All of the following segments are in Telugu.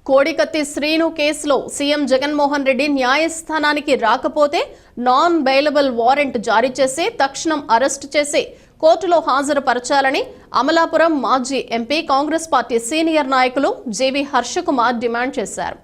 కోడికత్తి శ్రీను కేసులో సీఎం జగన్మోహన్ రెడ్డి న్యాయస్థానానికి రాకపోతే నాన్ బెయిలబుల్ వారెంట్ జారీ చేసి తక్షణం అరెస్టు చేసి కోర్టులో హాజరుపరచాలని అమలాపురం మాజీ ఎంపీ కాంగ్రెస్ పార్టీ సీనియర్ నాయకులు జేవీ హర్షకుమార్ డిమాండ్ చేశారు.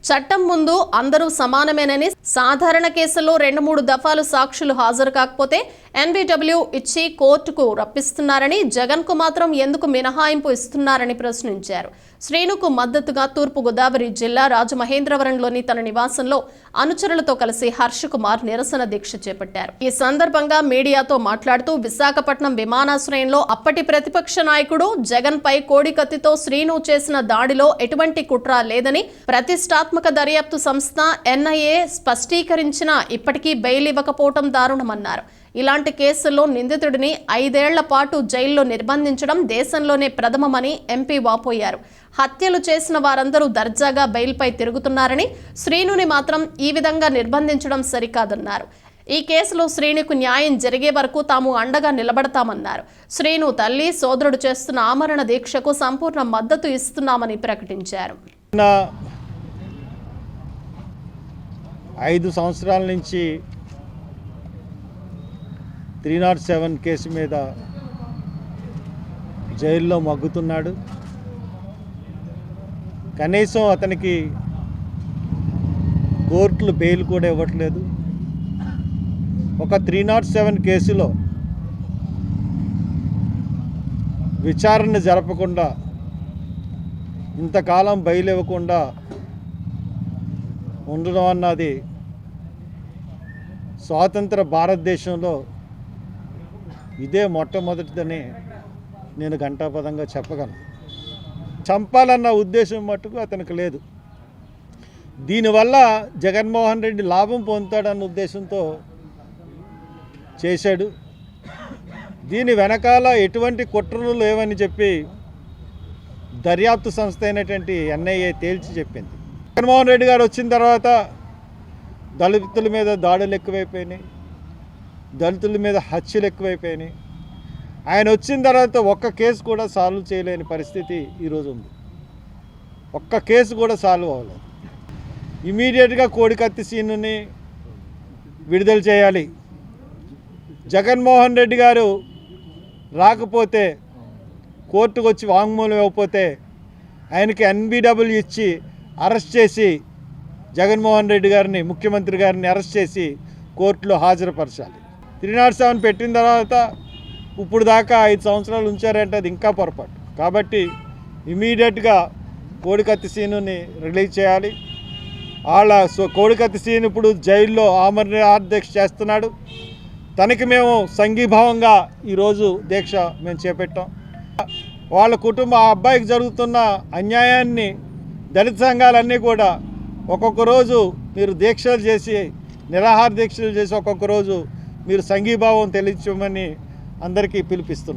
చట్టం ముందు అందరూ సమానమేనని, సాధారణ కేసుల్లో 2-3 దఫాలు సాక్షులు హాజరు కాకపోతే ఎన్బిడబ్ల్యూ ఇచ్చి కోర్టుకు రప్పిస్తున్నారని, జగన్కు మాత్రం ఎందుకు మినహాయింపు ఇస్తున్నారని ప్రశ్నించారు. శ్రీనుకు మద్దతుగా తూర్పు గోదావరి జిల్లా రాజమహేంద్రవరంలోని తన నివాసంలో అనుచరులతో కలిసి హర్షకుమార్ నిరసన దీక్ష చేపట్టారు. ఈ సందర్భంగా మీడియాతో మాట్లాడుతూ విశాఖపట్నం విమానాశ్రయంలో అప్పటి ప్రతిపక్ష నాయకుడు జగన్ పై కోడికత్తితో శ్రీను చేసిన దాడిలో ఎటువంటి కుట్ర లేదని ప్రతిష్టాత్మక దర్యాప్తు సంస్థ ఎన్ఐఏ స్పష్టీకరించినా ఇప్పటికీ బెయిల్ ఇవ్వకపోవడం దారుణమన్నారు. ఇలాంటి కేసుల్లో నిందితుడిని 5 ఏళ్ల పాటు జైల్లో నిర్బంధించడం దేశంలోనే ప్రథమమని ఎంపీ వాపోయారు. హత్యలు చేసిన వారందరూ దర్జాగా బెయిల్పై తిరుగుతున్నారని, శ్రీనుని మాత్రం ఈ విధంగా నిర్బంధించడం సరికాదన్నారు. ఈ కేసులో శ్రీనుకు న్యాయం జరిగే వరకు తాము అండగా నిలబడతామన్నారు. శ్రీను తల్లి, సోదరుడు చేస్తున్న ఆమరణ దీక్షకు సంపూర్ణ మద్దతు ఇస్తున్నామని ప్రకటించారు. 5 సంవత్సరాల నుంచి 307 కేసు మీద జైల్లో మగ్గుతున్నాడు. కనీసం అతనికి కోర్టులు బెయిల్ కూడా ఇవ్వట్లేదు. ఒక 307 కేసులో విచారణ జరపకుండా, ఇంతకాలం బెయిల్ ఇవ్వకుండా ఉండడం అన్నది స్వాతంత్ర భారతదేశంలో ఇదే మొట్టమొదటిదని నేను ఘంటాపదంగా చెప్పగలను. చంపాలన్న ఉద్దేశం మట్టుకు అతనికి లేదు. దీనివల్ల జగన్మోహన్ రెడ్డి లాభం పొందుతాడన్న ఉద్దేశంతో చేశాడు. దీని వెనకాల ఎటువంటి కుట్రలు లేవని చెప్పి దర్యాప్తు సంస్థ అయినటువంటి ఎన్ఐఏ తేల్చి చెప్పింది. జగన్మోహన్ రెడ్డి గారు వచ్చిన తర్వాత దళితుల మీద దాడులు ఎక్కువైపోయినాయి, దళితుల మీద హత్యలు ఎక్కువైపోయినాయి. ఆయన వచ్చిన తర్వాత ఒక్క కేసు కూడా సాల్వ్ చేయలేని పరిస్థితి ఈరోజు ఉంది. ఒక్క కేసు కూడా సాల్వ్ అవ్వలేదు. ఇమీడియట్గా కోడికత్తి సీనుని విడుదల చేయాలి. జగన్మోహన్ రెడ్డి గారు రాకపోతే, కోర్టుకు వచ్చి వాంగ్మూలం ఇవ్వకపోతే ఆయనకి ఎన్బిడబ్ల్యూ ఇచ్చి అరెస్ట్ చేసి జగన్మోహన్ రెడ్డి గారిని, ముఖ్యమంత్రి గారిని అరెస్ట్ చేసి కోర్టులో హాజరుపరచాలి. 307 పెట్టిన తర్వాత ఇప్పుడు దాకా 5 సంవత్సరాలు ఉంచారంటే అది ఇంకా పొరపాటు. కాబట్టి ఇమీడియట్గా కోడికత్తి సీనుని రిలీజ్ చేయాలి. కోడికత్తి సీను ఇప్పుడు జైల్లో ఆమరణ దీక్ష చేస్తున్నాడు. తనకి మేము సంఘీభావంగా ఈరోజు దీక్ష మేము చేపట్టాం. వాళ్ళ కుటుంబ ఆ అబ్బాయికి జరుగుతున్న అన్యాయాన్ని దళిత సంఘాలన్నీ కూడా ఒక్కొక్క రోజు మీరు దీక్షలు చేసి, నిరాహార దీక్షలు చేసి ఒక్కొక్క రోజు మీరు సంఘీభావం తెలియచేయమని అందరికీ పిలిపిస్తున్నాం.